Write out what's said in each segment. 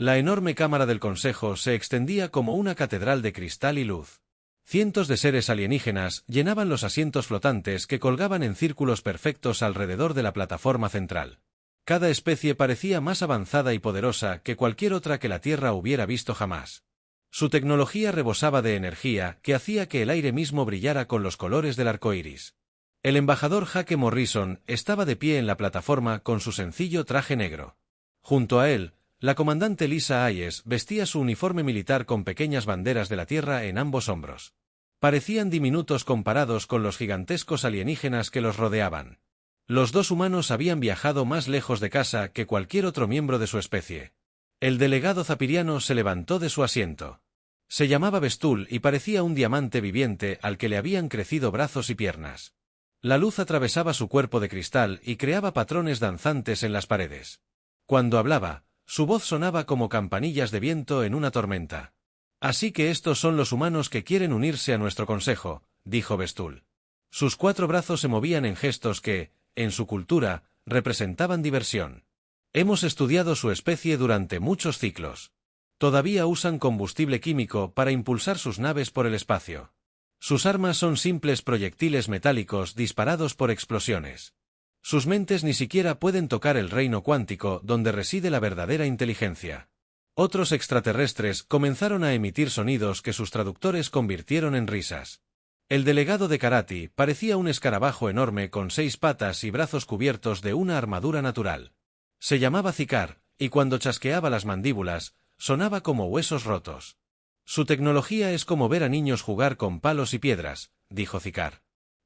La enorme cámara del Consejo se extendía como una catedral de cristal y luz. Cientos de seres alienígenas llenaban los asientos flotantes que colgaban en círculos perfectos alrededor de la plataforma central. Cada especie parecía más avanzada y poderosa que cualquier otra que la Tierra hubiera visto jamás. Su tecnología rebosaba de energía que hacía que el aire mismo brillara con los colores del arco iris. El embajador Jake Morrison estaba de pie en la plataforma con su sencillo traje negro. Junto a él, la comandante Lisa Hayes vestía su uniforme militar con pequeñas banderas de la Tierra en ambos hombros. Parecían diminutos comparados con los gigantescos alienígenas que los rodeaban. Los dos humanos habían viajado más lejos de casa que cualquier otro miembro de su especie. El delegado zapiriano se levantó de su asiento. Se llamaba Bestul y parecía un diamante viviente al que le habían crecido brazos y piernas. La luz atravesaba su cuerpo de cristal y creaba patrones danzantes en las paredes. Cuando hablaba, su voz sonaba como campanillas de viento en una tormenta. «Así que estos son los humanos que quieren unirse a nuestro consejo», dijo Bestul. Sus 4 brazos se movían en gestos que, en su cultura, representaban diversión. «Hemos estudiado su especie durante muchos ciclos. Todavía usan combustible químico para impulsar sus naves por el espacio. Sus armas son simples proyectiles metálicos disparados por explosiones. Sus mentes ni siquiera pueden tocar el reino cuántico donde reside la verdadera inteligencia». Otros extraterrestres comenzaron a emitir sonidos que sus traductores convirtieron en risas. El delegado de Karati parecía un escarabajo enorme con 6 patas y brazos cubiertos de una armadura natural. Se llamaba Zikar, y cuando chasqueaba las mandíbulas, sonaba como huesos rotos. «Su tecnología es como ver a niños jugar con palos y piedras», dijo Zikar.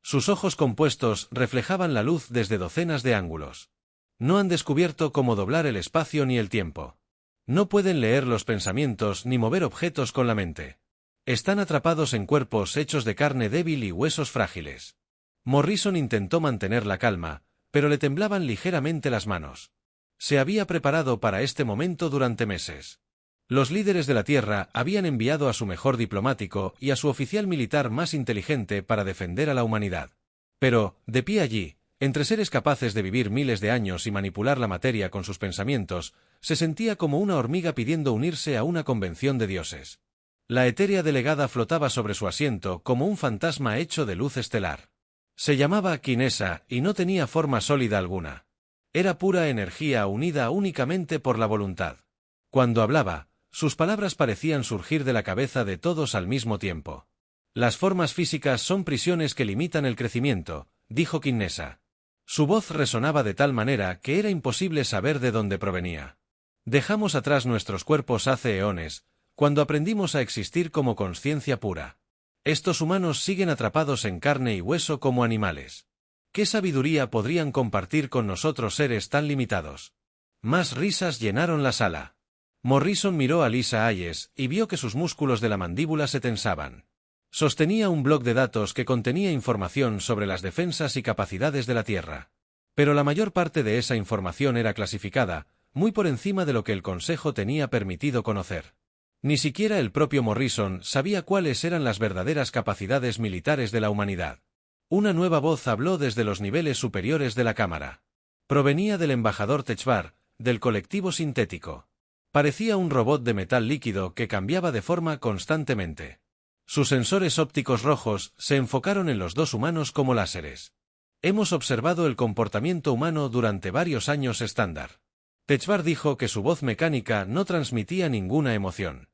Sus ojos compuestos reflejaban la luz desde docenas de ángulos. «No han descubierto cómo doblar el espacio ni el tiempo. No pueden leer los pensamientos ni mover objetos con la mente. Están atrapados en cuerpos hechos de carne débil y huesos frágiles». Morrison intentó mantener la calma, pero le temblaban ligeramente las manos. Se había preparado para este momento durante meses. Los líderes de la Tierra habían enviado a su mejor diplomático y a su oficial militar más inteligente para defender a la humanidad. Pero, de pie allí, entre seres capaces de vivir miles de años y manipular la materia con sus pensamientos, se sentía como una hormiga pidiendo unirse a una convención de dioses. La etérea delegada flotaba sobre su asiento como un fantasma hecho de luz estelar. Se llamaba Kinesa y no tenía forma sólida alguna. Era pura energía unida únicamente por la voluntad. Cuando hablaba, sus palabras parecían surgir de la cabeza de todos al mismo tiempo. «Las formas físicas son prisiones que limitan el crecimiento», dijo Kinesa. Su voz resonaba de tal manera que era imposible saber de dónde provenía. «Dejamos atrás nuestros cuerpos hace eones, cuando aprendimos a existir como conciencia pura. Estos humanos siguen atrapados en carne y hueso como animales. ¿Qué sabiduría podrían compartir con nosotros seres tan limitados?» Más risas llenaron la sala. Morrison miró a Lisa Hayes y vio que sus músculos de la mandíbula se tensaban. Sostenía un bloc de datos que contenía información sobre las defensas y capacidades de la Tierra. Pero la mayor parte de esa información era clasificada, muy por encima de lo que el Consejo tenía permitido conocer. Ni siquiera el propio Morrison sabía cuáles eran las verdaderas capacidades militares de la humanidad. Una nueva voz habló desde los niveles superiores de la Cámara. Provenía del embajador Techbar, del colectivo sintético. Parecía un robot de metal líquido que cambiaba de forma constantemente. Sus sensores ópticos rojos se enfocaron en los dos humanos como láseres. «Hemos observado el comportamiento humano durante varios años estándar». Techbar dijo que su voz mecánica no transmitía ninguna emoción.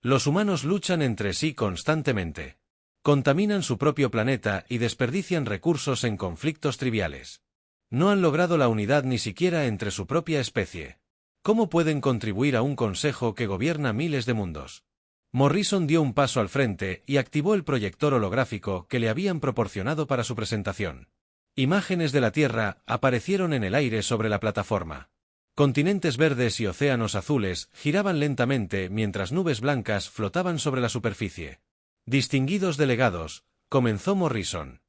«Los humanos luchan entre sí constantemente. Contaminan su propio planeta y desperdician recursos en conflictos triviales. No han logrado la unidad ni siquiera entre su propia especie. ¿Cómo pueden contribuir a un consejo que gobierna miles de mundos?» Morrison dio un paso al frente y activó el proyector holográfico que le habían proporcionado para su presentación. Imágenes de la Tierra aparecieron en el aire sobre la plataforma. Continentes verdes y océanos azules giraban lentamente mientras nubes blancas flotaban sobre la superficie. «Distinguidos delegados», comenzó Morrison.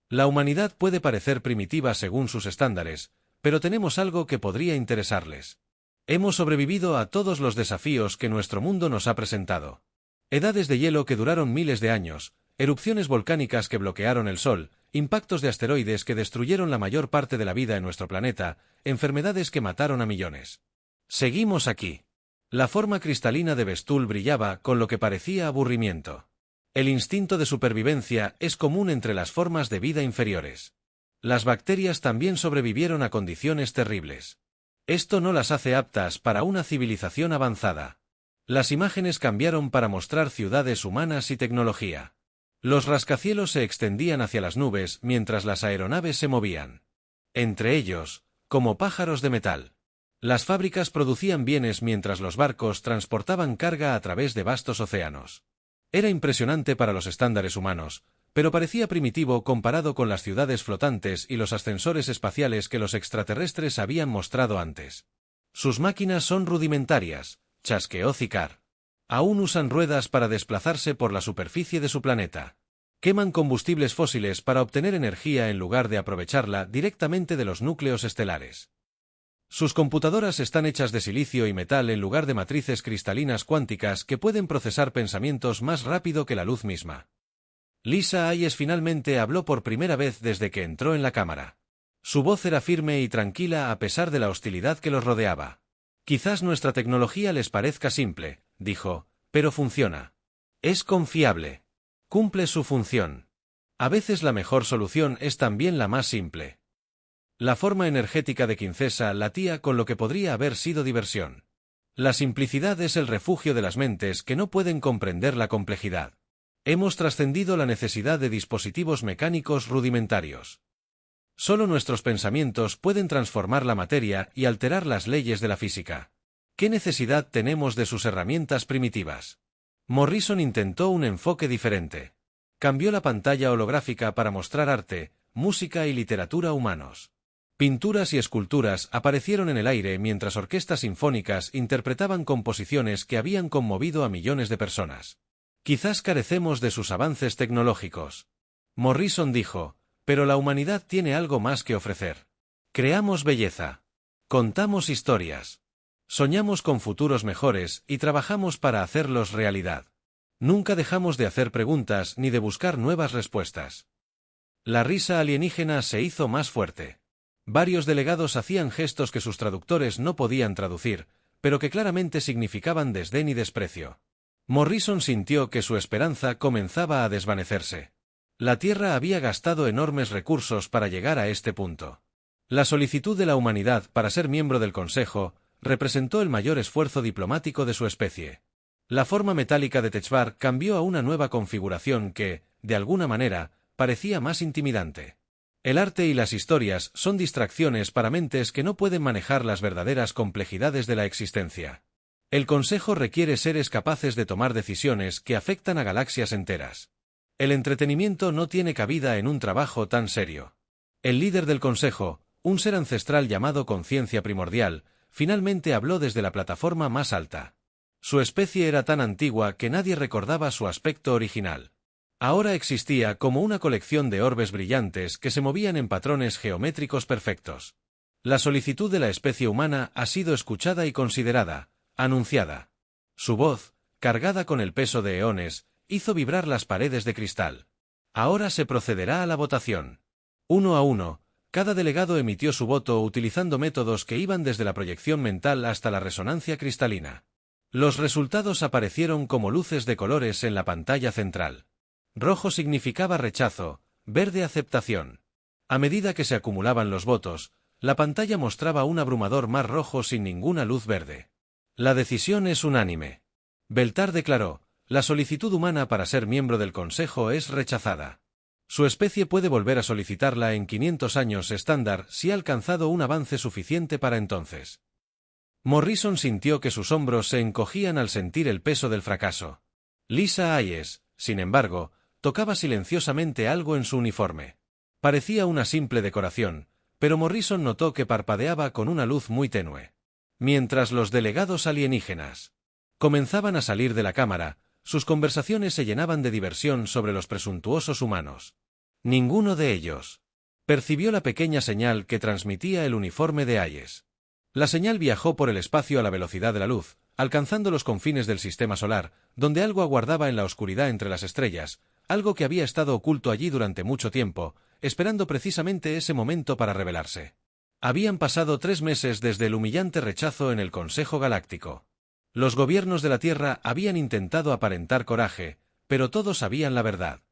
«La humanidad puede parecer primitiva según sus estándares, pero tenemos algo que podría interesarles. Hemos sobrevivido a todos los desafíos que nuestro mundo nos ha presentado. Edades de hielo que duraron miles de años, erupciones volcánicas que bloquearon el Sol, impactos de asteroides que destruyeron la mayor parte de la vida en nuestro planeta, enfermedades que mataron a millones. Seguimos aquí. La forma cristalina de Bestul brillaba con lo que parecía aburrimiento. El instinto de supervivencia es común entre las formas de vida inferiores. Las bacterias también sobrevivieron a condiciones terribles. Esto no las hace aptas para una civilización avanzada. Las imágenes cambiaron para mostrar ciudades humanas y tecnología. Los rascacielos se extendían hacia las nubes mientras las aeronaves se movían. Entre ellos, como pájaros de metal. Las fábricas producían bienes mientras los barcos transportaban carga a través de vastos océanos. Era impresionante para los estándares humanos, pero parecía primitivo comparado con las ciudades flotantes y los ascensores espaciales que los extraterrestres habían mostrado antes. Sus máquinas son rudimentarias, chasqueó Zicar. Aún usan ruedas para desplazarse por la superficie de su planeta. Queman combustibles fósiles para obtener energía en lugar de aprovecharla directamente de los núcleos estelares. Sus computadoras están hechas de silicio y metal en lugar de matrices cristalinas cuánticas que pueden procesar pensamientos más rápido que la luz misma. Lisa Hayes finalmente habló por primera vez desde que entró en la cámara. Su voz era firme y tranquila a pesar de la hostilidad que los rodeaba. Quizás nuestra tecnología les parezca simple, dijo, pero funciona. Es confiable. Cumple su función. A veces la mejor solución es también la más simple. La forma energética de Quincesa latía con lo que podría haber sido diversión. La simplicidad es el refugio de las mentes que no pueden comprender la complejidad. Hemos trascendido la necesidad de dispositivos mecánicos rudimentarios. Solo nuestros pensamientos pueden transformar la materia y alterar las leyes de la física. ¿Qué necesidad tenemos de sus herramientas primitivas? Morrison intentó un enfoque diferente. Cambió la pantalla holográfica para mostrar arte, música y literatura humanos. Pinturas y esculturas aparecieron en el aire mientras orquestas sinfónicas interpretaban composiciones que habían conmovido a millones de personas. Quizás carecemos de sus avances tecnológicos. Morrison dijo, pero la humanidad tiene algo más que ofrecer. Creamos belleza. Contamos historias. Soñamos con futuros mejores y trabajamos para hacerlos realidad. Nunca dejamos de hacer preguntas ni de buscar nuevas respuestas. La risa alienígena se hizo más fuerte. Varios delegados hacían gestos que sus traductores no podían traducir, pero que claramente significaban desdén y desprecio. Morrison sintió que su esperanza comenzaba a desvanecerse. La Tierra había gastado enormes recursos para llegar a este punto. La solicitud de la humanidad para ser miembro del Consejo representó el mayor esfuerzo diplomático de su especie. La forma metálica de Techbar cambió a una nueva configuración que, de alguna manera, parecía más intimidante. El arte y las historias son distracciones para mentes que no pueden manejar las verdaderas complejidades de la existencia. El Consejo requiere seres capaces de tomar decisiones que afectan a galaxias enteras. El entretenimiento no tiene cabida en un trabajo tan serio. El líder del Consejo, un ser ancestral llamado Conciencia Primordial, finalmente habló desde la plataforma más alta. Su especie era tan antigua que nadie recordaba su aspecto original. Ahora existía como una colección de orbes brillantes que se movían en patrones geométricos perfectos. La solicitud de la especie humana ha sido escuchada y considerada, anunciada. Su voz, cargada con el peso de eones, hizo vibrar las paredes de cristal. Ahora se procederá a la votación. 1 a 1, cada delegado emitió su voto utilizando métodos que iban desde la proyección mental hasta la resonancia cristalina. Los resultados aparecieron como luces de colores en la pantalla central. Rojo significaba rechazo, verde aceptación. A medida que se acumulaban los votos, la pantalla mostraba un abrumador mar rojo sin ninguna luz verde. La decisión es unánime. Beltar declaró, la solicitud humana para ser miembro del Consejo es rechazada. Su especie puede volver a solicitarla en 500 años estándar si ha alcanzado un avance suficiente para entonces. Morrison sintió que sus hombros se encogían al sentir el peso del fracaso. Lisa Hayes, sin embargo, tocaba silenciosamente algo en su uniforme. Parecía una simple decoración, pero Morrison notó que parpadeaba con una luz muy tenue. Mientras los delegados alienígenas comenzaban a salir de la cámara, sus conversaciones se llenaban de diversión sobre los presuntuosos humanos. Ninguno de ellos percibió la pequeña señal que transmitía el uniforme de Hayes. La señal viajó por el espacio a la velocidad de la luz, alcanzando los confines del sistema solar, donde algo aguardaba en la oscuridad entre las estrellas, algo que había estado oculto allí durante mucho tiempo, esperando precisamente ese momento para revelarse. Habían pasado 3 meses desde el humillante rechazo en el Consejo Galáctico. Los gobiernos de la Tierra habían intentado aparentar coraje, pero todos sabían la verdad.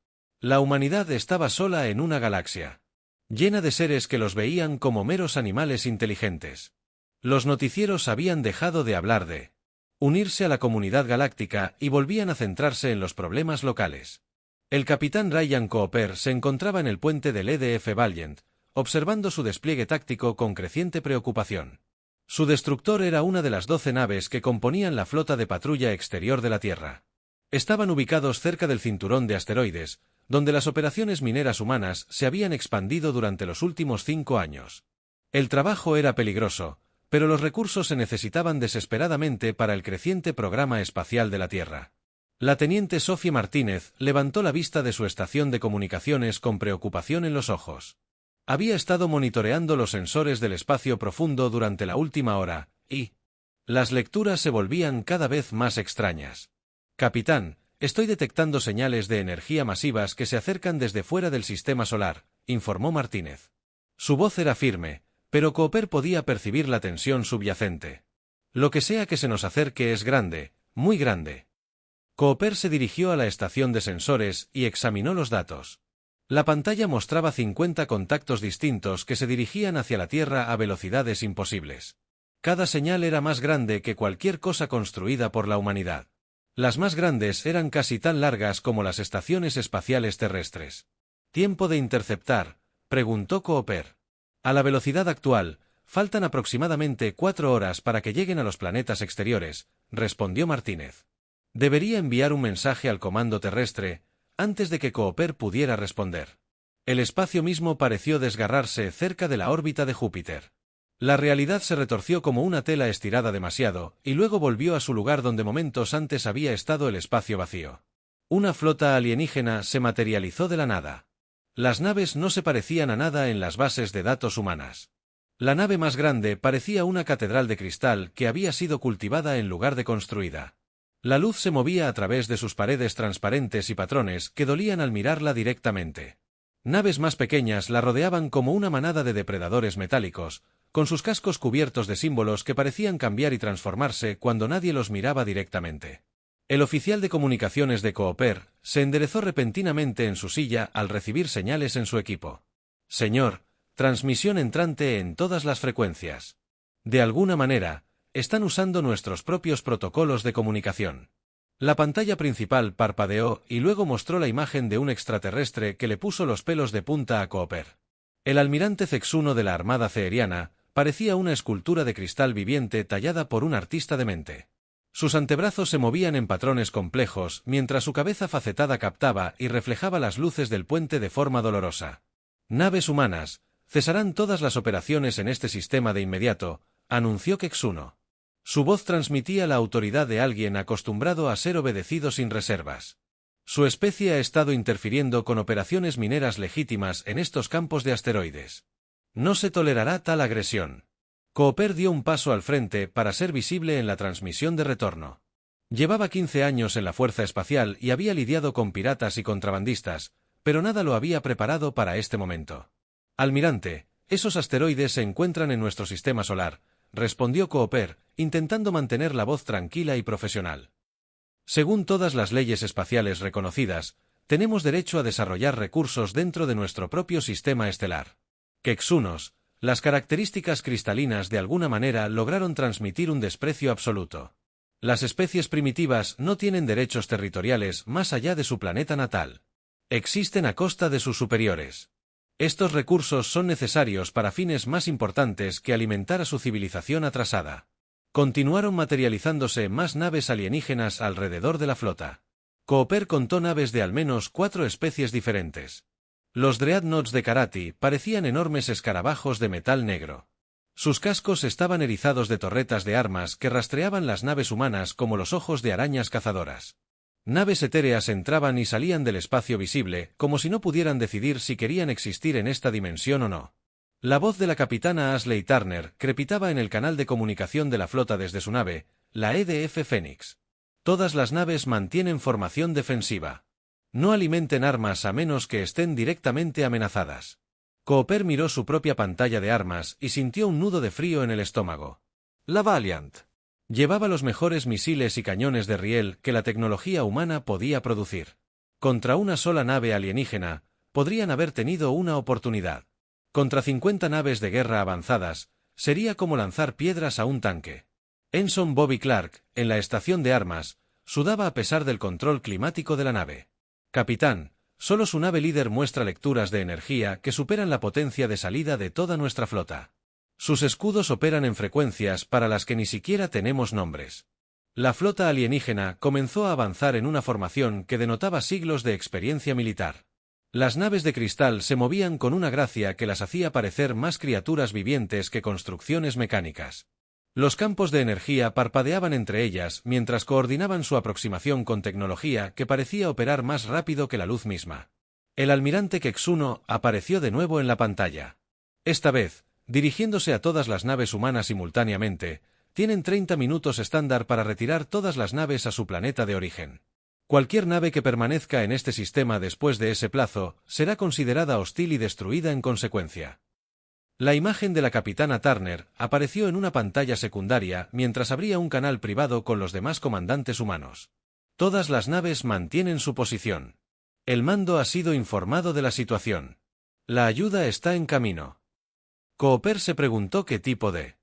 La humanidad estaba sola en una galaxia, llena de seres que los veían como meros animales inteligentes. Los noticieros habían dejado de hablar de unirse a la comunidad galáctica y volvían a centrarse en los problemas locales. El capitán Ryan Cooper se encontraba en el puente del EDF Valiant, observando su despliegue táctico con creciente preocupación. Su destructor era una de las 12 naves que componían la flota de patrulla exterior de la Tierra. Estaban ubicados cerca del cinturón de asteroides, donde las operaciones mineras humanas se habían expandido durante los últimos 5 años. El trabajo era peligroso, pero los recursos se necesitaban desesperadamente para el creciente programa espacial de la Tierra. La teniente Sophie Martínez levantó la vista de su estación de comunicaciones con preocupación en los ojos. Había estado monitoreando los sensores del espacio profundo durante la última hora, y las lecturas se volvían cada vez más extrañas. «Capitán, estoy detectando señales de energía masivas que se acercan desde fuera del sistema solar», informó Martínez. Su voz era firme, pero Cooper podía percibir la tensión subyacente. «Lo que sea que se nos acerque es grande, muy grande». Cooper se dirigió a la estación de sensores y examinó los datos. La pantalla mostraba 50 contactos distintos que se dirigían hacia la Tierra a velocidades imposibles. Cada señal era más grande que cualquier cosa construida por la humanidad. Las más grandes eran casi tan largas como las estaciones espaciales terrestres. «¿Tiempo de interceptar?», preguntó Cooper. «A la velocidad actual, faltan aproximadamente 4 horas para que lleguen a los planetas exteriores», respondió Martínez. Debería enviar un mensaje al comando terrestre antes de que Cooper pudiera responder. El espacio mismo pareció desgarrarse cerca de la órbita de Júpiter. La realidad se retorció como una tela estirada demasiado, y luego volvió a su lugar donde momentos antes había estado el espacio vacío. Una flota alienígena se materializó de la nada. Las naves no se parecían a nada en las bases de datos humanas. La nave más grande parecía una catedral de cristal que había sido cultivada en lugar de construida. La luz se movía a través de sus paredes transparentes y patrones que dolían al mirarla directamente. Naves más pequeñas la rodeaban como una manada de depredadores metálicos, con sus cascos cubiertos de símbolos que parecían cambiar y transformarse cuando nadie los miraba directamente. El oficial de comunicaciones de Cooper se enderezó repentinamente en su silla al recibir señales en su equipo. «Señor, transmisión entrante en todas las frecuencias. De alguna manera, están usando nuestros propios protocolos de comunicación». La pantalla principal parpadeó y luego mostró la imagen de un extraterrestre que le puso los pelos de punta a Cooper. El almirante Zex-1 de la Armada Ceeriana parecía una escultura de cristal viviente tallada por un artista demente. Sus antebrazos se movían en patrones complejos mientras su cabeza facetada captaba y reflejaba las luces del puente de forma dolorosa. «Naves humanas, cesarán todas las operaciones en este sistema de inmediato», anunció Zex-1. Su voz transmitía la autoridad de alguien acostumbrado a ser obedecido sin reservas. Su especie ha estado interfiriendo con operaciones mineras legítimas en estos campos de asteroides. No se tolerará tal agresión. Cooper dio un paso al frente para ser visible en la transmisión de retorno. Llevaba 15 años en la Fuerza Espacial y había lidiado con piratas y contrabandistas, pero nada lo había preparado para este momento. «Almirante, esos asteroides se encuentran en nuestro sistema solar», respondió Cooper, intentando mantener la voz tranquila y profesional. «Según todas las leyes espaciales reconocidas, tenemos derecho a desarrollar recursos dentro de nuestro propio sistema estelar. Zex-1, las características cristalinas de alguna manera lograron transmitir un desprecio absoluto. Las especies primitivas no tienen derechos territoriales más allá de su planeta natal. Existen a costa de sus superiores. Estos recursos son necesarios para fines más importantes que alimentar a su civilización atrasada». Continuaron materializándose más naves alienígenas alrededor de la flota. Cooper contó naves de al menos 4 especies diferentes. Los Dreadnoughts de Karati parecían enormes escarabajos de metal negro. Sus cascos estaban erizados de torretas de armas que rastreaban las naves humanas como los ojos de arañas cazadoras. Naves etéreas entraban y salían del espacio visible, como si no pudieran decidir si querían existir en esta dimensión o no. La voz de la capitana Ashley Turner crepitaba en el canal de comunicación de la flota desde su nave, la EDF Phoenix. «Todas las naves mantienen formación defensiva. No alimenten armas a menos que estén directamente amenazadas». Cooper miró su propia pantalla de armas y sintió un nudo de frío en el estómago. «La Valiant. Llevaba los mejores misiles y cañones de riel que la tecnología humana podía producir. Contra una sola nave alienígena, podrían haber tenido una oportunidad. Contra 50 naves de guerra avanzadas, sería como lanzar piedras a un tanque. Ensign Bobby Clark, en la estación de armas, sudaba a pesar del control climático de la nave. Capitán, solo su nave líder muestra lecturas de energía que superan la potencia de salida de toda nuestra flota. Sus escudos operan en frecuencias para las que ni siquiera tenemos nombres. La flota alienígena comenzó a avanzar en una formación que denotaba siglos de experiencia militar. Las naves de cristal se movían con una gracia que las hacía parecer más criaturas vivientes que construcciones mecánicas. Los campos de energía parpadeaban entre ellas mientras coordinaban su aproximación con tecnología que parecía operar más rápido que la luz misma. El almirante Kexuno apareció de nuevo en la pantalla. Esta vez, dirigiéndose a todas las naves humanas simultáneamente, tienen 30 minutos estándar para retirar todas las naves a su planeta de origen. Cualquier nave que permanezca en este sistema después de ese plazo será considerada hostil y destruida en consecuencia. La imagen de la capitana Turner apareció en una pantalla secundaria mientras abría un canal privado con los demás comandantes humanos. Todas las naves mantienen su posición. El mando ha sido informado de la situación. La ayuda está en camino. Cooper se preguntó qué tipo de...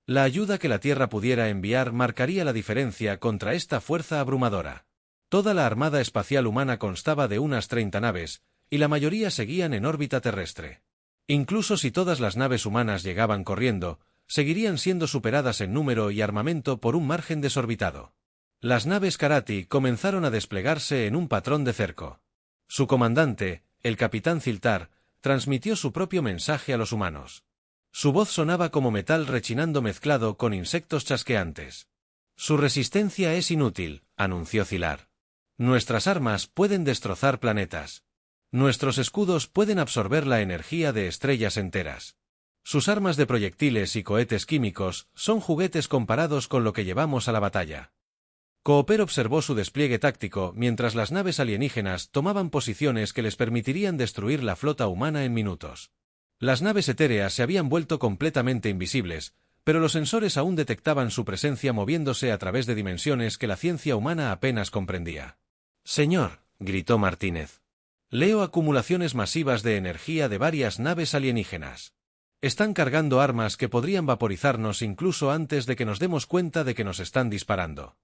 La ayuda que la Tierra pudiera enviar marcaría la diferencia contra esta fuerza abrumadora. Toda la Armada Espacial Humana constaba de unas 30 naves, y la mayoría seguían en órbita terrestre. Incluso si todas las naves humanas llegaban corriendo, seguirían siendo superadas en número y armamento por un margen desorbitado. Las naves Karati comenzaron a desplegarse en un patrón de cerco. Su comandante, el capitán Ziltar, transmitió su propio mensaje a los humanos. Su voz sonaba como metal rechinando mezclado con insectos chasqueantes. Su resistencia es inútil, anunció Zilar. Nuestras armas pueden destrozar planetas. Nuestros escudos pueden absorber la energía de estrellas enteras. Sus armas de proyectiles y cohetes químicos son juguetes comparados con lo que llevamos a la batalla. Cooper observó su despliegue táctico mientras las naves alienígenas tomaban posiciones que les permitirían destruir la flota humana en minutos. Las naves etéreas se habían vuelto completamente invisibles, pero los sensores aún detectaban su presencia moviéndose a través de dimensiones que la ciencia humana apenas comprendía. «Señor», gritó Martínez. «Leo acumulaciones masivas de energía de varias naves alienígenas. Están cargando armas que podrían vaporizarnos incluso antes de que nos demos cuenta de que nos están disparando».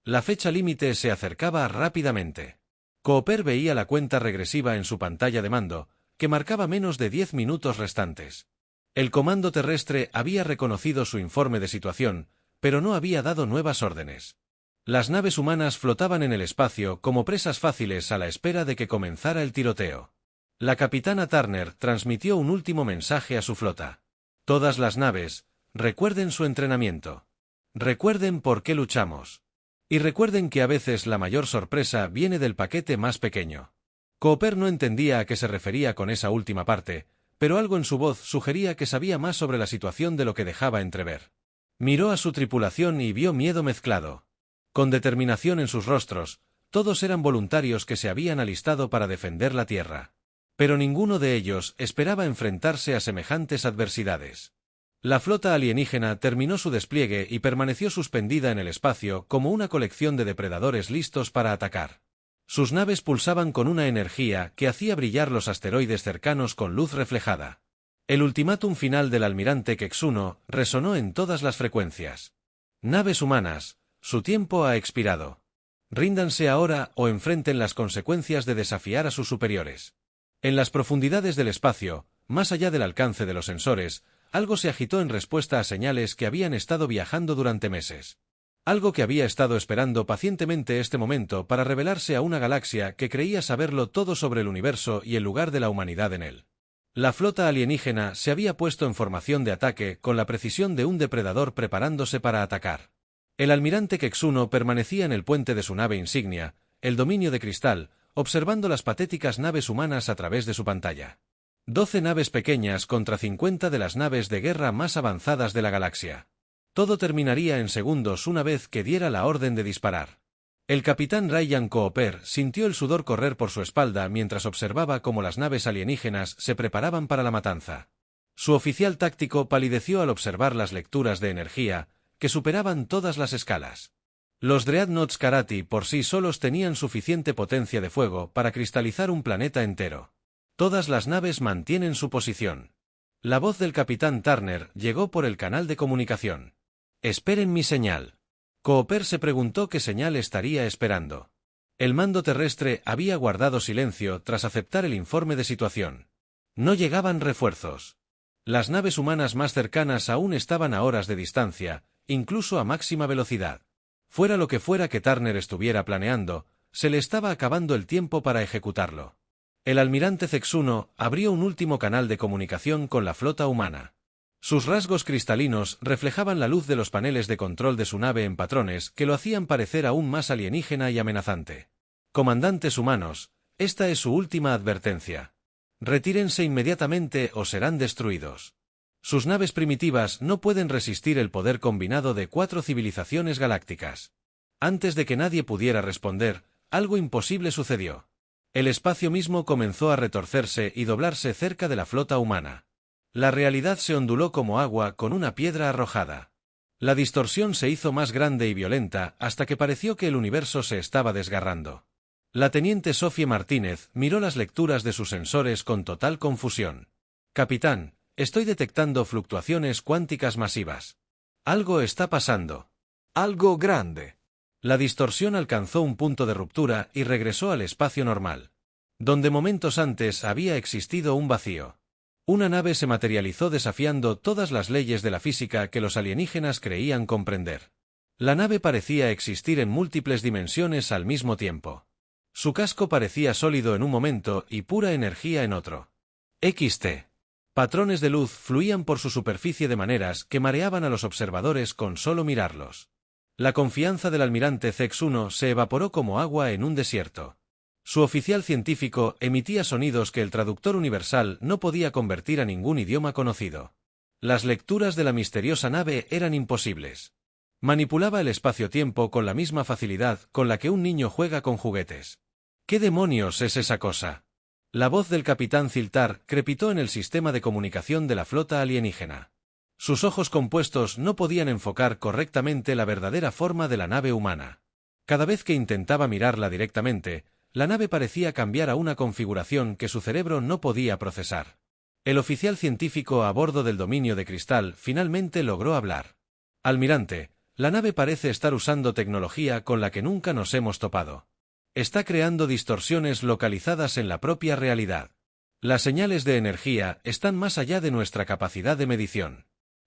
La fecha límite se acercaba rápidamente. Cooper veía la cuenta regresiva en su pantalla de mando, que marcaba menos de 10 minutos restantes. El comando terrestre había reconocido su informe de situación, pero no había dado nuevas órdenes. Las naves humanas flotaban en el espacio como presas fáciles a la espera de que comenzara el tiroteo. La capitana Turner transmitió un último mensaje a su flota. Todas las naves, recuerden su entrenamiento. Recuerden por qué luchamos. Y recuerden que a veces la mayor sorpresa viene del paquete más pequeño. Cooper no entendía a qué se refería con esa última parte, pero algo en su voz sugería que sabía más sobre la situación de lo que dejaba entrever. Miró a su tripulación y vio miedo mezclado. Con determinación en sus rostros, todos eran voluntarios que se habían alistado para defender la Tierra. Pero ninguno de ellos esperaba enfrentarse a semejantes adversidades. La flota alienígena terminó su despliegue y permaneció suspendida en el espacio como una colección de depredadores listos para atacar. Sus naves pulsaban con una energía que hacía brillar los asteroides cercanos con luz reflejada. El ultimátum final del almirante Kexuno resonó en todas las frecuencias. Naves humanas, su tiempo ha expirado. Ríndanse ahora o enfrenten las consecuencias de desafiar a sus superiores. En las profundidades del espacio, más allá del alcance de los sensores, algo se agitó en respuesta a señales que habían estado viajando durante meses. Algo que había estado esperando pacientemente este momento para revelarse a una galaxia que creía saberlo todo sobre el universo y el lugar de la humanidad en él. La flota alienígena se había puesto en formación de ataque con la precisión de un depredador preparándose para atacar. El almirante Kexuno permanecía en el puente de su nave insignia, el dominio de cristal, observando las patéticas naves humanas a través de su pantalla. 12 naves pequeñas contra 50 de las naves de guerra más avanzadas de la galaxia. Todo terminaría en segundos una vez que diera la orden de disparar. El capitán Ryan Cooper sintió el sudor correr por su espalda mientras observaba cómo las naves alienígenas se preparaban para la matanza. Su oficial táctico palideció al observar las lecturas de energía, que superaban todas las escalas. Los Dreadnoughts Karati por sí solos tenían suficiente potencia de fuego para cristalizar un planeta entero. Todas las naves mantienen su posición. La voz del capitán Turner llegó por el canal de comunicación. «Esperen mi señal». Cooper se preguntó qué señal estaría esperando. El mando terrestre había guardado silencio tras aceptar el informe de situación. No llegaban refuerzos. Las naves humanas más cercanas aún estaban a horas de distancia, incluso a máxima velocidad. Fuera lo que fuera que Turner estuviera planeando, se le estaba acabando el tiempo para ejecutarlo. El almirante Zex-1 abrió un último canal de comunicación con la flota humana. Sus rasgos cristalinos reflejaban la luz de los paneles de control de su nave en patrones que lo hacían parecer aún más alienígena y amenazante. «Comandantes humanos, esta es su última advertencia. Retírense inmediatamente o serán destruidos. Sus naves primitivas no pueden resistir el poder combinado de 4 civilizaciones galácticas». Antes de que nadie pudiera responder, algo imposible sucedió. El espacio mismo comenzó a retorcerse y doblarse cerca de la flota humana. La realidad se onduló como agua con una piedra arrojada. La distorsión se hizo más grande y violenta hasta que pareció que el universo se estaba desgarrando. La teniente Sophie Martínez miró las lecturas de sus sensores con total confusión. «Capitán, estoy detectando fluctuaciones cuánticas masivas. Algo está pasando. Algo grande». La distorsión alcanzó un punto de ruptura y regresó al espacio normal. Donde momentos antes había existido un vacío. Una nave se materializó desafiando todas las leyes de la física que los alienígenas creían comprender. La nave parecía existir en múltiples dimensiones al mismo tiempo. Su casco parecía sólido en un momento y pura energía en otro. XT. Patrones de luz fluían por su superficie de maneras que mareaban a los observadores con solo mirarlos. La confianza del almirante Zex-1 se evaporó como agua en un desierto. Su oficial científico emitía sonidos que el traductor universal no podía convertir a ningún idioma conocido. Las lecturas de la misteriosa nave eran imposibles. Manipulaba el espacio-tiempo con la misma facilidad con la que un niño juega con juguetes. ¿Qué demonios es esa cosa? La voz del capitán Ziltar crepitó en el sistema de comunicación de la flota alienígena. Sus ojos compuestos no podían enfocar correctamente la verdadera forma de la nave humana. Cada vez que intentaba mirarla directamente, la nave parecía cambiar a una configuración que su cerebro no podía procesar. El oficial científico a bordo del dominio de cristal finalmente logró hablar. «Almirante, la nave parece estar usando tecnología con la que nunca nos hemos topado. Está creando distorsiones localizadas en la propia realidad. Las señales de energía están más allá de nuestra capacidad de medición».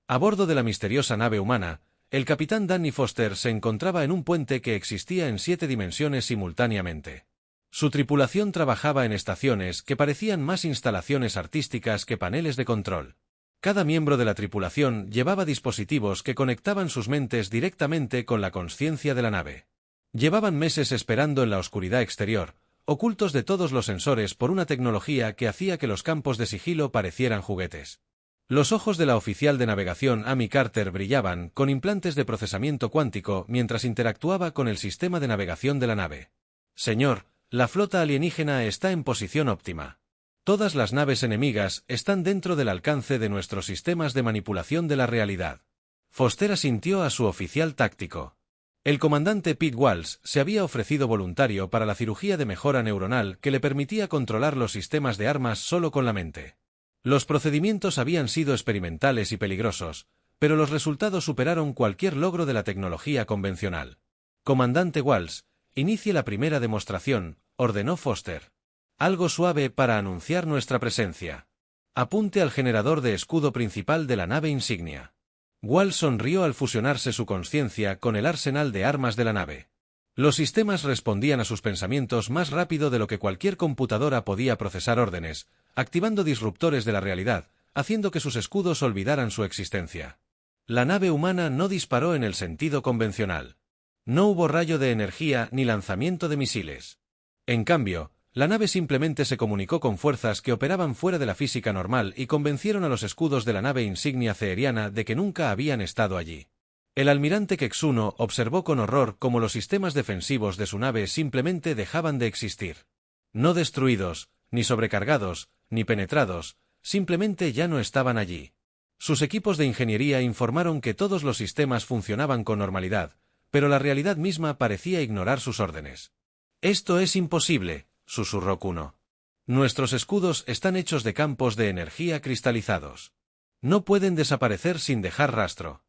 A bordo de la misteriosa nave humana, el capitán Danny Foster se encontraba en un puente que existía en 7 dimensiones simultáneamente. Su tripulación trabajaba en estaciones que parecían más instalaciones artísticas que paneles de control. Cada miembro de la tripulación llevaba dispositivos que conectaban sus mentes directamente con la consciencia de la nave. Llevaban meses esperando en la oscuridad exterior, ocultos de todos los sensores por una tecnología que hacía que los campos de sigilo parecieran juguetes. Los ojos de la oficial de navegación Amy Carter brillaban con implantes de procesamiento cuántico mientras interactuaba con el sistema de navegación de la nave. «Señor, la flota alienígena está en posición óptima. Todas las naves enemigas están dentro del alcance de nuestros sistemas de manipulación de la realidad». Foster asintió a su oficial táctico. El comandante Pete Walsh se había ofrecido voluntario para la cirugía de mejora neuronal que le permitía controlar los sistemas de armas solo con la mente. Los procedimientos habían sido experimentales y peligrosos, pero los resultados superaron cualquier logro de la tecnología convencional. «Comandante Walsh, inicie la primera demostración», ordenó Foster. «Algo suave para anunciar nuestra presencia. Apunte al generador de escudo principal de la nave insignia». Walsh sonrió al fusionarse su conciencia con el arsenal de armas de la nave. Los sistemas respondían a sus pensamientos más rápido de lo que cualquier computadora podía procesar órdenes, activando disruptores de la realidad, haciendo que sus escudos olvidaran su existencia. La nave humana no disparó en el sentido convencional. No hubo rayo de energía ni lanzamiento de misiles. En cambio, la nave simplemente se comunicó con fuerzas que operaban fuera de la física normal y convencieron a los escudos de la nave insignia ceeriana de que nunca habían estado allí. El almirante Zex-1 observó con horror cómo los sistemas defensivos de su nave simplemente dejaban de existir. No destruidos, ni sobrecargados, ni penetrados, simplemente ya no estaban allí. Sus equipos de ingeniería informaron que todos los sistemas funcionaban con normalidad, pero la realidad misma parecía ignorar sus órdenes. «Esto es imposible», susurró Kuno. «Nuestros escudos están hechos de campos de energía cristalizados. No pueden desaparecer sin dejar rastro».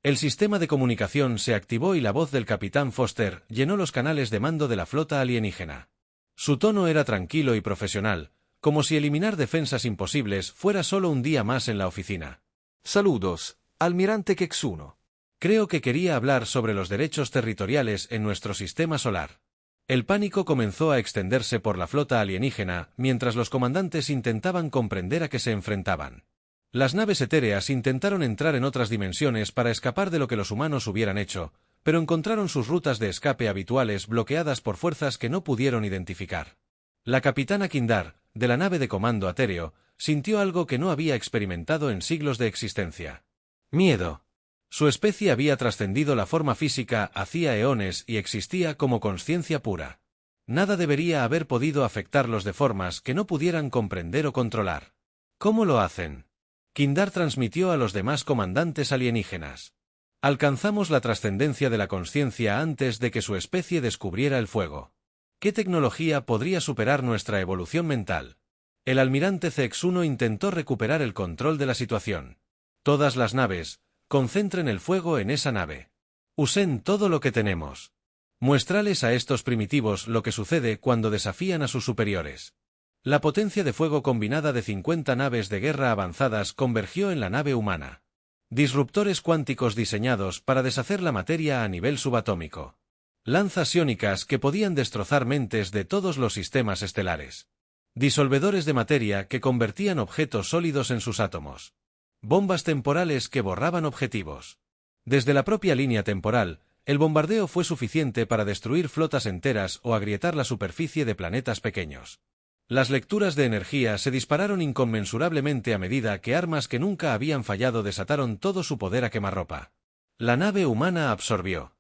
El sistema de comunicación se activó y la voz del capitán Foster llenó los canales de mando de la flota alienígena. Su tono era tranquilo y profesional, como si eliminar defensas imposibles fuera solo un día más en la oficina. «Saludos, almirante Kexuno. Creo que quería hablar sobre los derechos territoriales en nuestro sistema solar». El pánico comenzó a extenderse por la flota alienígena mientras los comandantes intentaban comprender a qué se enfrentaban. Las naves etéreas intentaron entrar en otras dimensiones para escapar de lo que los humanos hubieran hecho, pero encontraron sus rutas de escape habituales bloqueadas por fuerzas que no pudieron identificar. La capitana Kindar, de la nave de comando Atéreo, sintió algo que no había experimentado en siglos de existencia. Miedo. Su especie había trascendido la forma física hacía eones y existía como consciencia pura. Nada debería haber podido afectarlos de formas que no pudieran comprender o controlar. ¿Cómo lo hacen? Kindar transmitió a los demás comandantes alienígenas. Alcanzamos la trascendencia de la consciencia antes de que su especie descubriera el fuego. ¿Qué tecnología podría superar nuestra evolución mental? El almirante CX-1 intentó recuperar el control de la situación. Todas las naves, concentren el fuego en esa nave. Usen todo lo que tenemos. Muéstrales a estos primitivos lo que sucede cuando desafían a sus superiores. La potencia de fuego combinada de 50 naves de guerra avanzadas convergió en la nave humana. Disruptores cuánticos diseñados para deshacer la materia a nivel subatómico. Lanzas iónicas que podían destrozar mentes de todos los sistemas estelares. Disolvedores de materia que convertían objetos sólidos en sus átomos. Bombas temporales que borraban objetivos. Desde la propia línea temporal, el bombardeo fue suficiente para destruir flotas enteras o agrietar la superficie de planetas pequeños. Las lecturas de energía se dispararon inconmensurablemente a medida que armas que nunca habían fallado desataron todo su poder a quemarropa. La nave humana absorbió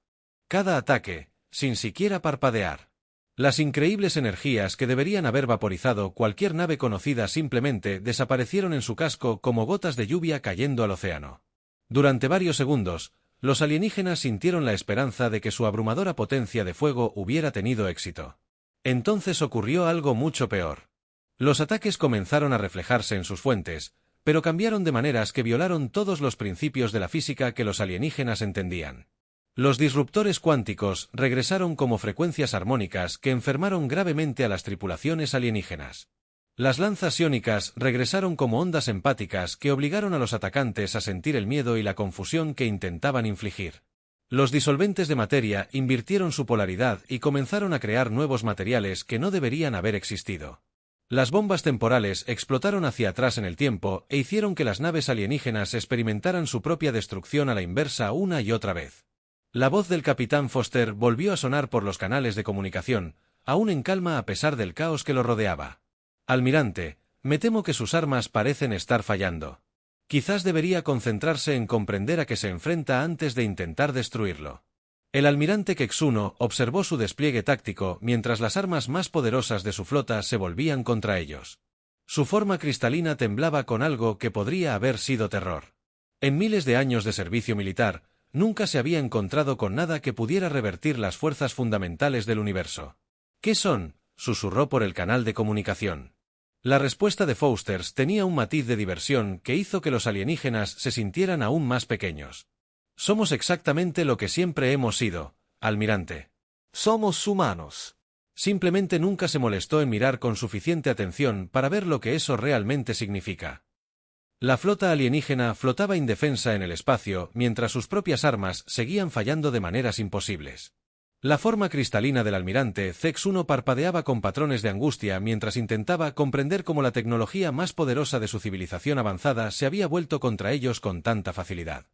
cada ataque, sin siquiera parpadear. Las increíbles energías que deberían haber vaporizado cualquier nave conocida simplemente desaparecieron en su casco como gotas de lluvia cayendo al océano. Durante varios segundos, los alienígenas sintieron la esperanza de que su abrumadora potencia de fuego hubiera tenido éxito. Entonces ocurrió algo mucho peor. Los ataques comenzaron a reflejarse en sus fuentes, pero cambiaron de maneras que violaron todos los principios de la física que los alienígenas entendían. Los disruptores cuánticos regresaron como frecuencias armónicas que enfermaron gravemente a las tripulaciones alienígenas. Las lanzas iónicas regresaron como ondas empáticas que obligaron a los atacantes a sentir el miedo y la confusión que intentaban infligir. Los disolventes de materia invirtieron su polaridad y comenzaron a crear nuevos materiales que no deberían haber existido. Las bombas temporales explotaron hacia atrás en el tiempo e hicieron que las naves alienígenas experimentaran su propia destrucción a la inversa una y otra vez. La voz del capitán Foster volvió a sonar por los canales de comunicación, aún en calma a pesar del caos que lo rodeaba. Almirante, me temo que sus armas parecen estar fallando. Quizás debería concentrarse en comprender a qué se enfrenta antes de intentar destruirlo. El almirante Kexuno observó su despliegue táctico mientras las armas más poderosas de su flota se volvían contra ellos. Su forma cristalina temblaba con algo que podría haber sido terror. En miles de años de servicio militar, nunca se había encontrado con nada que pudiera revertir las fuerzas fundamentales del universo. ¿Qué son?, susurró por el canal de comunicación. La respuesta de Foster tenía un matiz de diversión que hizo que los alienígenas se sintieran aún más pequeños. Somos exactamente lo que siempre hemos sido, almirante. Somos humanos. Simplemente nunca se molestó en mirar con suficiente atención para ver lo que eso realmente significa. La flota alienígena flotaba indefensa en el espacio mientras sus propias armas seguían fallando de maneras imposibles. La forma cristalina del almirante CX-1 parpadeaba con patrones de angustia mientras intentaba comprender cómo la tecnología más poderosa de su civilización avanzada se había vuelto contra ellos con tanta facilidad.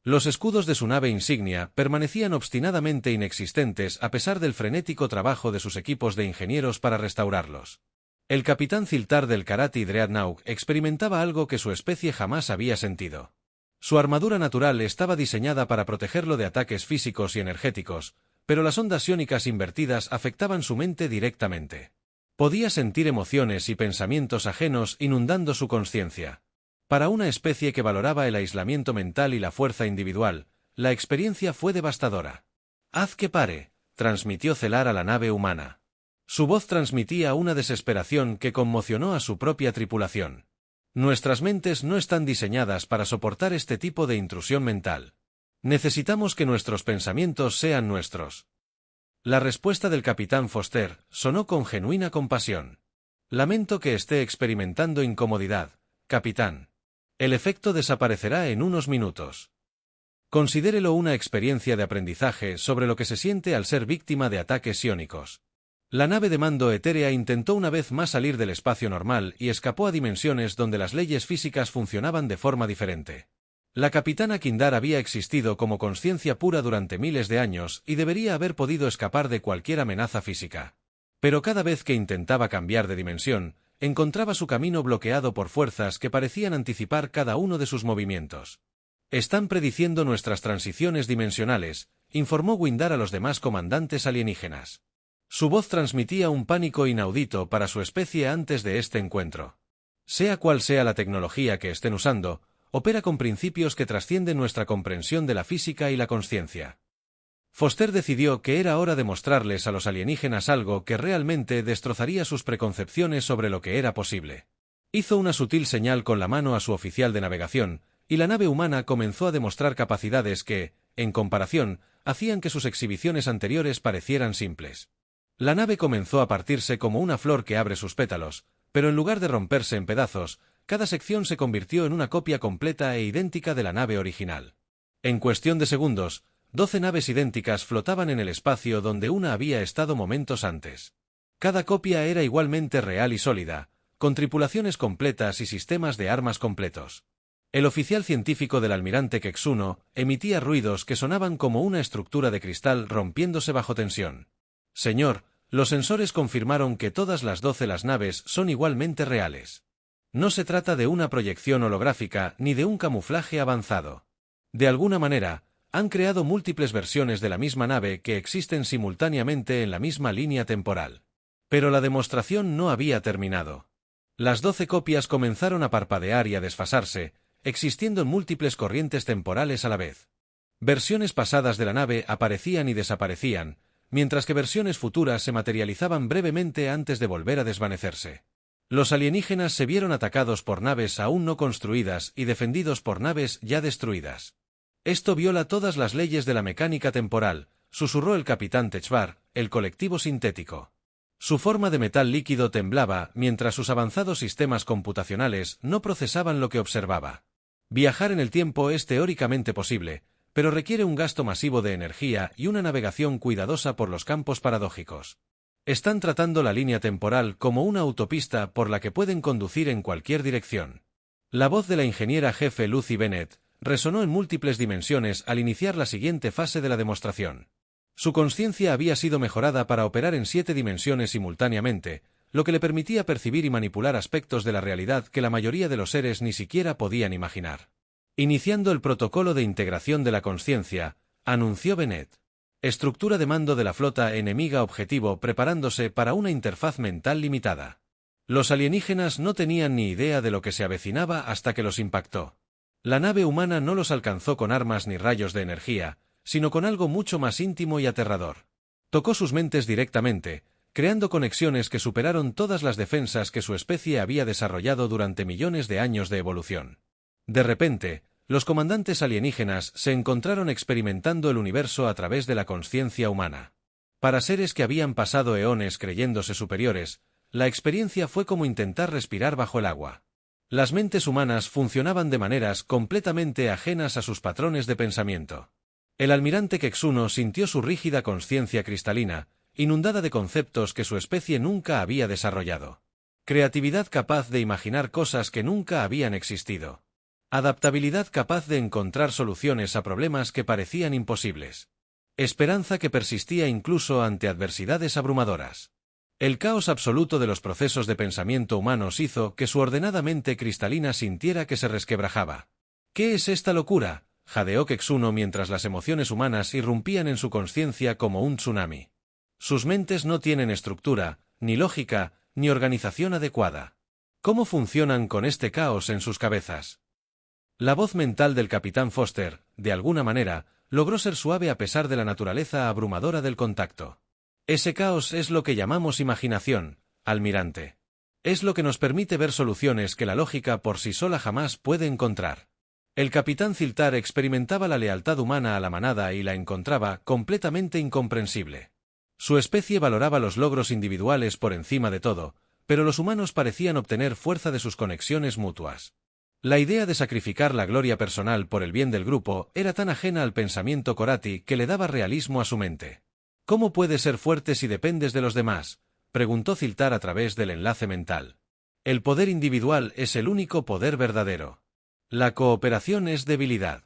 Los escudos de su nave insignia permanecían obstinadamente inexistentes a pesar del frenético trabajo de sus equipos de ingenieros para restaurarlos. El capitán Ziltar del Karati Dreadnought experimentaba algo que su especie jamás había sentido. Su armadura natural estaba diseñada para protegerlo de ataques físicos y energéticos, pero las ondas iónicas invertidas afectaban su mente directamente. Podía sentir emociones y pensamientos ajenos inundando su conciencia. Para una especie que valoraba el aislamiento mental y la fuerza individual, la experiencia fue devastadora. «Haz que pare», transmitió Celar a la nave humana. Su voz transmitía una desesperación que conmocionó a su propia tripulación. «Nuestras mentes no están diseñadas para soportar este tipo de intrusión mental. Necesitamos que nuestros pensamientos sean nuestros». La respuesta del capitán Foster sonó con genuina compasión. «Lamento que esté experimentando incomodidad, capitán. El efecto desaparecerá en unos minutos. Considérelo una experiencia de aprendizaje sobre lo que se siente al ser víctima de ataques psiónicos». La nave de mando etérea intentó una vez más salir del espacio normal y escapó a dimensiones donde las leyes físicas funcionaban de forma diferente. La capitana Kindar había existido como consciencia pura durante miles de años y debería haber podido escapar de cualquier amenaza física. Pero cada vez que intentaba cambiar de dimensión, encontraba su camino bloqueado por fuerzas que parecían anticipar cada uno de sus movimientos. «Están prediciendo nuestras transiciones dimensionales», informó Windar a los demás comandantes alienígenas. Su voz transmitía un pánico inaudito para su especie antes de este encuentro. «Sea cual sea la tecnología que estén usando, opera con principios que trascienden nuestra comprensión de la física y la consciencia». Foster decidió que era hora de mostrarles a los alienígenas algo que realmente destrozaría sus preconcepciones sobre lo que era posible. Hizo una sutil señal con la mano a su oficial de navegación, y la nave humana comenzó a demostrar capacidades que, en comparación, hacían que sus exhibiciones anteriores parecieran simples. La nave comenzó a partirse como una flor que abre sus pétalos, pero en lugar de romperse en pedazos, cada sección se convirtió en una copia completa e idéntica de la nave original. En cuestión de segundos, 12 naves idénticas flotaban en el espacio donde una había estado momentos antes. Cada copia era igualmente real y sólida, con tripulaciones completas y sistemas de armas completos. El oficial científico del almirante Kexuno emitía ruidos que sonaban como una estructura de cristal rompiéndose bajo tensión. «Señor, los sensores confirmaron que todas las 12 las naves son igualmente reales. No se trata de una proyección holográfica ni de un camuflaje avanzado. De alguna manera, han creado múltiples versiones de la misma nave que existen simultáneamente en la misma línea temporal». Pero la demostración no había terminado. Las 12 copias comenzaron a parpadear y a desfasarse, existiendo en múltiples corrientes temporales a la vez. Versiones pasadas de la nave aparecían y desaparecían, mientras que versiones futuras se materializaban brevemente antes de volver a desvanecerse. Los alienígenas se vieron atacados por naves aún no construidas y defendidos por naves ya destruidas. «Esto viola todas las leyes de la mecánica temporal», susurró el capitán Techbar, el colectivo sintético. Su forma de metal líquido temblaba mientras sus avanzados sistemas computacionales no procesaban lo que observaba. «Viajar en el tiempo es teóricamente posible, pero requiere un gasto masivo de energía y una navegación cuidadosa por los campos paradójicos. Están tratando la línea temporal como una autopista por la que pueden conducir en cualquier dirección». La voz de la ingeniera jefe Lucy Bennett resonó en múltiples dimensiones al iniciar la siguiente fase de la demostración. Su conciencia había sido mejorada para operar en 7 dimensiones simultáneamente, lo que le permitía percibir y manipular aspectos de la realidad que la mayoría de los seres ni siquiera podían imaginar. «Iniciando el protocolo de integración de la conciencia», anunció Bennett. «Estructura de mando de la flota enemiga objetivo preparándose para una interfaz mental limitada». Los alienígenas no tenían ni idea de lo que se avecinaba hasta que los impactó. La nave humana no los alcanzó con armas ni rayos de energía, sino con algo mucho más íntimo y aterrador. Tocó sus mentes directamente, creando conexiones que superaron todas las defensas que su especie había desarrollado durante millones de años de evolución. De repente, los comandantes alienígenas se encontraron experimentando el universo a través de la consciencia humana. Para seres que habían pasado eones creyéndose superiores, la experiencia fue como intentar respirar bajo el agua. Las mentes humanas funcionaban de maneras completamente ajenas a sus patrones de pensamiento. El almirante Kexuno sintió su rígida consciencia cristalina, inundada de conceptos que su especie nunca había desarrollado. Creatividad capaz de imaginar cosas que nunca habían existido. Adaptabilidad capaz de encontrar soluciones a problemas que parecían imposibles. Esperanza que persistía incluso ante adversidades abrumadoras. El caos absoluto de los procesos de pensamiento humanos hizo que su ordenada mente cristalina sintiera que se resquebrajaba. «¿Qué es esta locura?», jadeó Kexuno mientras las emociones humanas irrumpían en su conciencia como un tsunami. Sus mentes no tienen estructura, ni lógica, ni organización adecuada. ¿Cómo funcionan con este caos en sus cabezas? La voz mental del capitán Foster, de alguna manera, logró ser suave a pesar de la naturaleza abrumadora del contacto. Ese caos es lo que llamamos imaginación, almirante. Es lo que nos permite ver soluciones que la lógica por sí sola jamás puede encontrar. El capitán Ziltar experimentaba la lealtad humana a la manada y la encontraba completamente incomprensible. Su especie valoraba los logros individuales por encima de todo, pero los humanos parecían obtener fuerza de sus conexiones mutuas. La idea de sacrificar la gloria personal por el bien del grupo era tan ajena al pensamiento Corati que le daba realismo a su mente. ¿Cómo puedes ser fuerte si dependes de los demás?, preguntó Ziltar a través del enlace mental. El poder individual es el único poder verdadero. La cooperación es debilidad.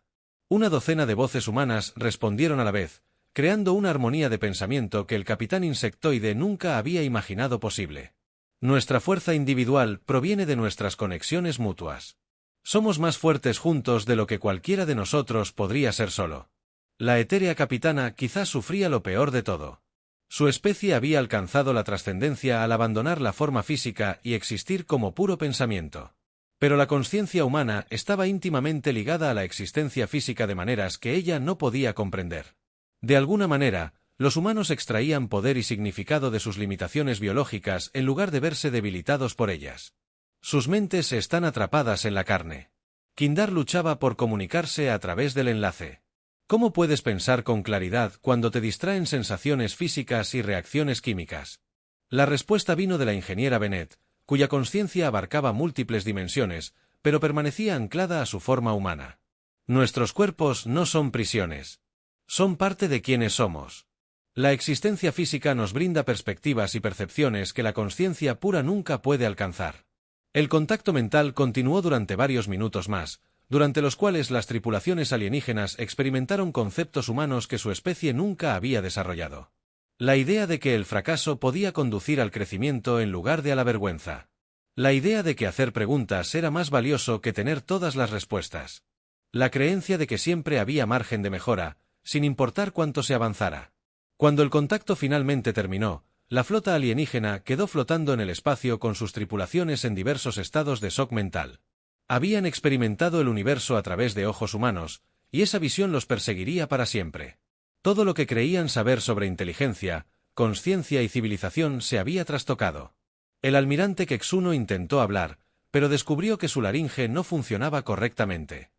Una docena de voces humanas respondieron a la vez, creando una armonía de pensamiento que el capitán insectoide nunca había imaginado posible. Nuestra fuerza individual proviene de nuestras conexiones mutuas. Somos más fuertes juntos de lo que cualquiera de nosotros podría ser solo. La etérea capitana quizás sufría lo peor de todo. Su especie había alcanzado la trascendencia al abandonar la forma física y existir como puro pensamiento. Pero la consciencia humana estaba íntimamente ligada a la existencia física de maneras que ella no podía comprender. De alguna manera, los humanos extraían poder y significado de sus limitaciones biológicas en lugar de verse debilitados por ellas. Sus mentes están atrapadas en la carne. Kindar luchaba por comunicarse a través del enlace. ¿Cómo puedes pensar con claridad cuando te distraen sensaciones físicas y reacciones químicas? La respuesta vino de la ingeniera Bennett, cuya consciencia abarcaba múltiples dimensiones, pero permanecía anclada a su forma humana. Nuestros cuerpos no son prisiones. Son parte de quienes somos. La existencia física nos brinda perspectivas y percepciones que la consciencia pura nunca puede alcanzar. El contacto mental continuó durante varios minutos más, durante los cuales las tripulaciones alienígenas experimentaron conceptos humanos que su especie nunca había desarrollado. La idea de que el fracaso podía conducir al crecimiento en lugar de a la vergüenza. La idea de que hacer preguntas era más valioso que tener todas las respuestas. La creencia de que siempre había margen de mejora, sin importar cuánto se avanzara. Cuando el contacto finalmente terminó, la flota alienígena quedó flotando en el espacio con sus tripulaciones en diversos estados de shock mental. Habían experimentado el universo a través de ojos humanos, y esa visión los perseguiría para siempre. Todo lo que creían saber sobre inteligencia, consciencia y civilización se había trastocado. El almirante Kexuno intentó hablar, pero descubrió que su laringe no funcionaba correctamente.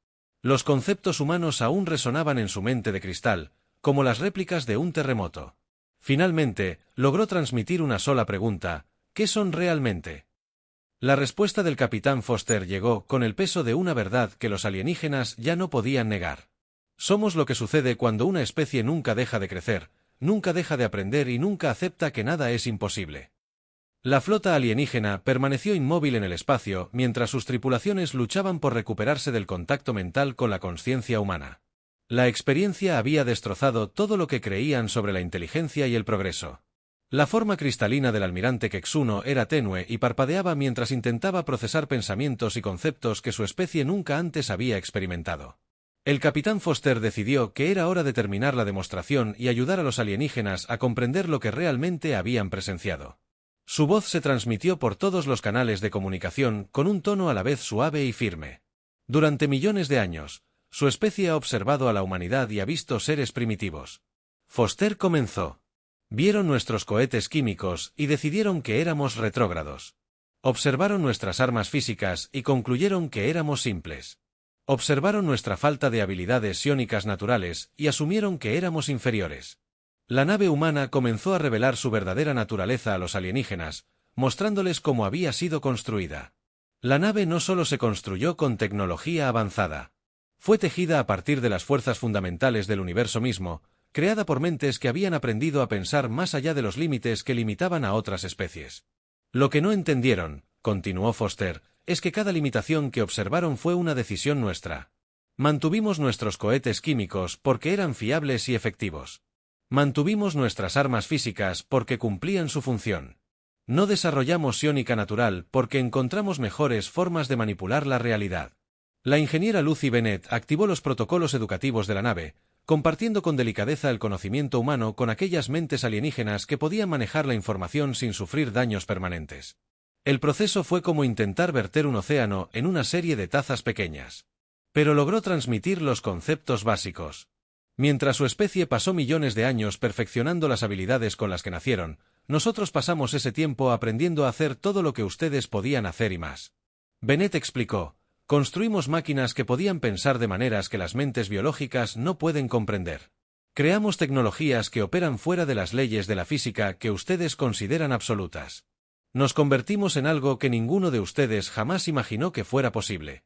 Los conceptos humanos aún resonaban en su mente de cristal, como las réplicas de un terremoto. Finalmente, logró transmitir una sola pregunta: ¿qué son realmente? La respuesta del capitán Foster llegó con el peso de una verdad que los alienígenas ya no podían negar. Somos lo que sucede cuando una especie nunca deja de crecer, nunca deja de aprender y nunca acepta que nada es imposible. La flota alienígena permaneció inmóvil en el espacio mientras sus tripulaciones luchaban por recuperarse del contacto mental con la consciencia humana. La experiencia había destrozado todo lo que creían sobre la inteligencia y el progreso. La forma cristalina del almirante Kexuno era tenue y parpadeaba mientras intentaba procesar pensamientos y conceptos que su especie nunca antes había experimentado. El capitán Foster decidió que era hora de terminar la demostración y ayudar a los alienígenas a comprender lo que realmente habían presenciado. Su voz se transmitió por todos los canales de comunicación con un tono a la vez suave y firme. Durante millones de años, su especie ha observado a la humanidad y ha visto seres primitivos. Foster comenzó. Vieron nuestros cohetes químicos y decidieron que éramos retrógrados. Observaron nuestras armas físicas y concluyeron que éramos simples. Observaron nuestra falta de habilidades psiónicas naturales y asumieron que éramos inferiores. La nave humana comenzó a revelar su verdadera naturaleza a los alienígenas, mostrándoles cómo había sido construida. La nave no solo se construyó con tecnología avanzada. Fue tejida a partir de las fuerzas fundamentales del universo mismo, creada por mentes que habían aprendido a pensar más allá de los límites que limitaban a otras especies. Lo que no entendieron, continuó Foster, es que cada limitación que observaron fue una decisión nuestra. Mantuvimos nuestros cohetes químicos porque eran fiables y efectivos. Mantuvimos nuestras armas físicas porque cumplían su función. No desarrollamos psiónica natural porque encontramos mejores formas de manipular la realidad. La ingeniera Lucy Bennett activó los protocolos educativos de la nave, compartiendo con delicadeza el conocimiento humano con aquellas mentes alienígenas que podían manejar la información sin sufrir daños permanentes. El proceso fue como intentar verter un océano en una serie de tazas pequeñas. Pero logró transmitir los conceptos básicos. Mientras su especie pasó millones de años perfeccionando las habilidades con las que nacieron, nosotros pasamos ese tiempo aprendiendo a hacer todo lo que ustedes podían hacer y más. Bennett explicó, construimos máquinas que podían pensar de maneras que las mentes biológicas no pueden comprender. Creamos tecnologías que operan fuera de las leyes de la física que ustedes consideran absolutas. Nos convertimos en algo que ninguno de ustedes jamás imaginó que fuera posible.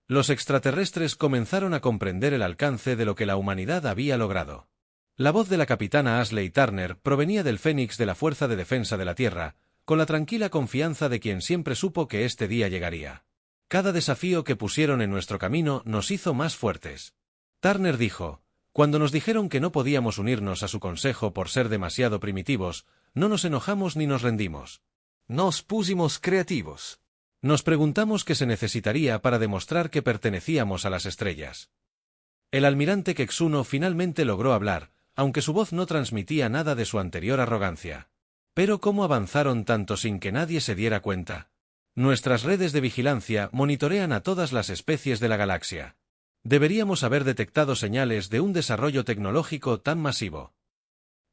Los extraterrestres comenzaron a comprender el alcance de lo que la humanidad había logrado. La voz de la capitana Ashley Turner provenía del Fénix de la Fuerza de Defensa de la Tierra, con la tranquila confianza de quien siempre supo que este día llegaría. Cada desafío que pusieron en nuestro camino nos hizo más fuertes. Turner dijo, cuando nos dijeron que no podíamos unirnos a su consejo por ser demasiado primitivos, no nos enojamos ni nos rendimos. Nos pusimos creativos. Nos preguntamos qué se necesitaría para demostrar que pertenecíamos a las estrellas. El almirante Kexuno finalmente logró hablar, aunque su voz no transmitía nada de su anterior arrogancia. Pero ¿cómo avanzaron tanto sin que nadie se diera cuenta? Nuestras redes de vigilancia monitorean a todas las especies de la galaxia. Deberíamos haber detectado señales de un desarrollo tecnológico tan masivo.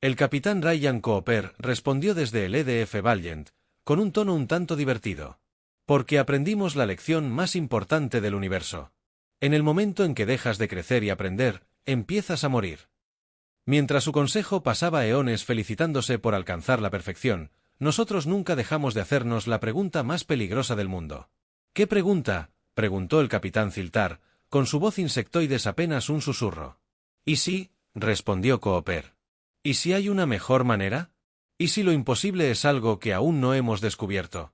El capitán Ryan Cooper respondió desde el EDF Valiant, con un tono un tanto divertido. Porque aprendimos la lección más importante del universo. En el momento en que dejas de crecer y aprender, empiezas a morir. Mientras su consejo pasaba eones felicitándose por alcanzar la perfección, nosotros nunca dejamos de hacernos la pregunta más peligrosa del mundo. ¿Qué pregunta?, preguntó el capitán Ziltar, con su voz insectoides apenas un susurro. ¿Y si?, respondió Cooper. ¿Y si hay una mejor manera? ¿Y si lo imposible es algo que aún no hemos descubierto?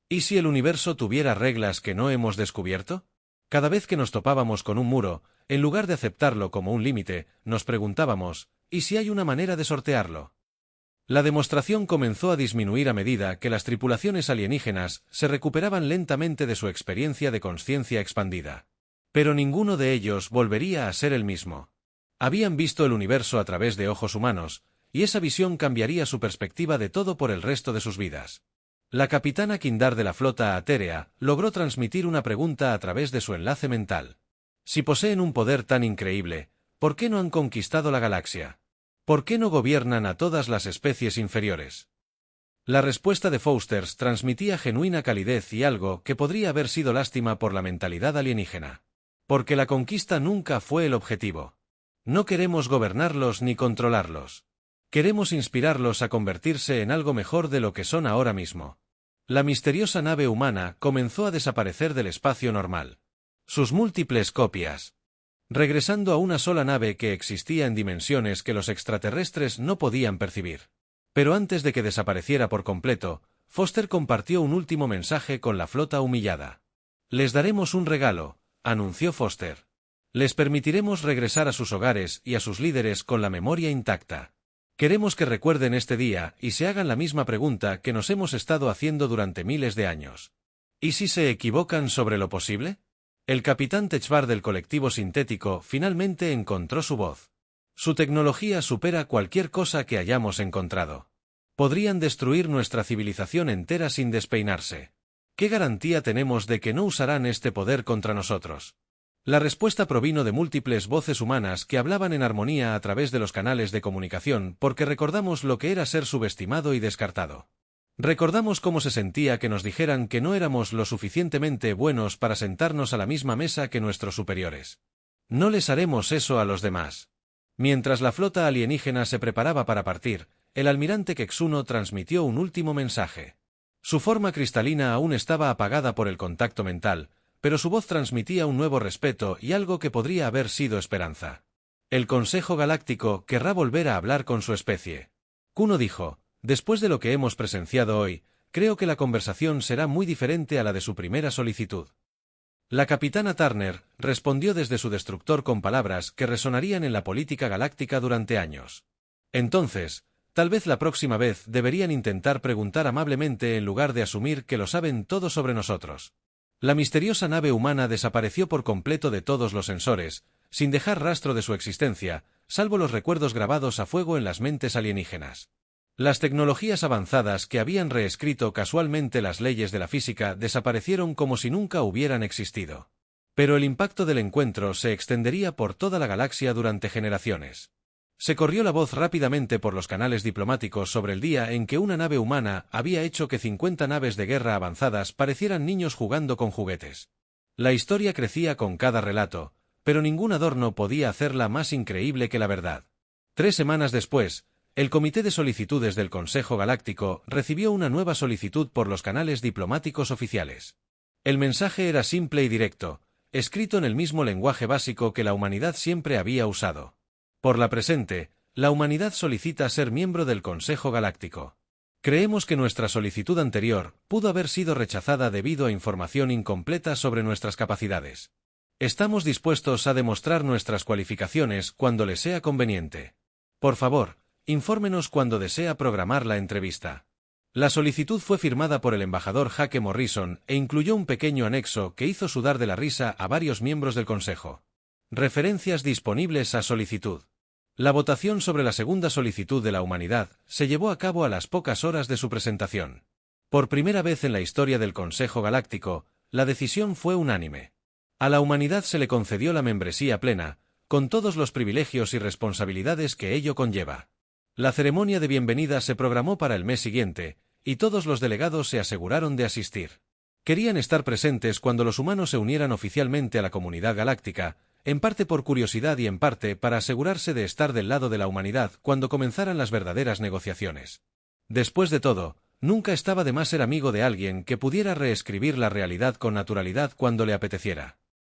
¿Y si el universo tuviera reglas que no hemos descubierto? Cada vez que nos topábamos con un muro, en lugar de aceptarlo como un límite, nos preguntábamos, ¿y si hay una manera de sortearlo? La demostración comenzó a disminuir a medida que las tripulaciones alienígenas se recuperaban lentamente de su experiencia de consciencia expandida. Pero ninguno de ellos volvería a ser el mismo. Habían visto el universo a través de ojos humanos, y esa visión cambiaría su perspectiva de todo por el resto de sus vidas. La capitana Kindar de la flota atérea logró transmitir una pregunta a través de su enlace mental. Si poseen un poder tan increíble, ¿por qué no han conquistado la galaxia? ¿Por qué no gobiernan a todas las especies inferiores? La respuesta de Fousters transmitía genuina calidez y algo que podría haber sido lástima por la mentalidad alienígena. Porque la conquista nunca fue el objetivo. No queremos gobernarlos ni controlarlos. Queremos inspirarlos a convertirse en algo mejor de lo que son ahora mismo. La misteriosa nave humana comenzó a desaparecer del espacio normal. Sus múltiples copias. Regresando a una sola nave que existía en dimensiones que los extraterrestres no podían percibir. Pero antes de que desapareciera por completo, Foster compartió un último mensaje con la flota humillada. Les daremos un regalo, anunció Foster. Les permitiremos regresar a sus hogares y a sus líderes con la memoria intacta. Queremos que recuerden este día y se hagan la misma pregunta que nos hemos estado haciendo durante miles de años. ¿Y si se equivocan sobre lo posible? El capitán Techbar del colectivo sintético finalmente encontró su voz. Su tecnología supera cualquier cosa que hayamos encontrado. Podrían destruir nuestra civilización entera sin despeinarse. ¿Qué garantía tenemos de que no usarán este poder contra nosotros? La respuesta provino de múltiples voces humanas que hablaban en armonía a través de los canales de comunicación porque recordamos lo que era ser subestimado y descartado. Recordamos cómo se sentía que nos dijeran que no éramos lo suficientemente buenos para sentarnos a la misma mesa que nuestros superiores. No les haremos eso a los demás. Mientras la flota alienígena se preparaba para partir, el almirante Kexuno transmitió un último mensaje. Su forma cristalina aún estaba apagada por el contacto mental, pero su voz transmitía un nuevo respeto y algo que podría haber sido esperanza. El Consejo Galáctico querrá volver a hablar con su especie. Kuno dijo, después de lo que hemos presenciado hoy, creo que la conversación será muy diferente a la de su primera solicitud. La capitana Turner respondió desde su destructor con palabras que resonarían en la política galáctica durante años. Entonces, tal vez la próxima vez deberían intentar preguntar amablemente en lugar de asumir que lo saben todo sobre nosotros. La misteriosa nave humana desapareció por completo de todos los sensores, sin dejar rastro de su existencia, salvo los recuerdos grabados a fuego en las mentes alienígenas. Las tecnologías avanzadas que habían reescrito casualmente las leyes de la física desaparecieron como si nunca hubieran existido. Pero el impacto del encuentro se extendería por toda la galaxia durante generaciones. Se corrió la voz rápidamente por los canales diplomáticos sobre el día en que una nave humana había hecho que 50 naves de guerra avanzadas parecieran niños jugando con juguetes. La historia crecía con cada relato, pero ningún adorno podía hacerla más increíble que la verdad. 3 semanas después, el Comité de Solicitudes del Consejo Galáctico recibió una nueva solicitud por los canales diplomáticos oficiales. El mensaje era simple y directo, escrito en el mismo lenguaje básico que la humanidad siempre había usado. Por la presente, la humanidad solicita ser miembro del Consejo Galáctico. Creemos que nuestra solicitud anterior pudo haber sido rechazada debido a información incompleta sobre nuestras capacidades. Estamos dispuestos a demostrar nuestras cualificaciones cuando le sea conveniente. Por favor, infórmenos cuando desea programar la entrevista. La solicitud fue firmada por el embajador Jake Morrison e incluyó un pequeño anexo que hizo sudar de la risa a varios miembros del Consejo. Referencias disponibles a solicitud. La votación sobre la segunda solicitud de la humanidad se llevó a cabo a las pocas horas de su presentación. Por primera vez en la historia del Consejo Galáctico, la decisión fue unánime. A la humanidad se le concedió la membresía plena, con todos los privilegios y responsabilidades que ello conlleva. La ceremonia de bienvenida se programó para el mes siguiente, y todos los delegados se aseguraron de asistir. Querían estar presentes cuando los humanos se unieran oficialmente a la comunidad galáctica, en parte por curiosidad y en parte para asegurarse de estar del lado de la humanidad cuando comenzaran las verdaderas negociaciones. Después de todo, nunca estaba de más ser amigo de alguien que pudiera reescribir la realidad con naturalidad cuando le apeteciera.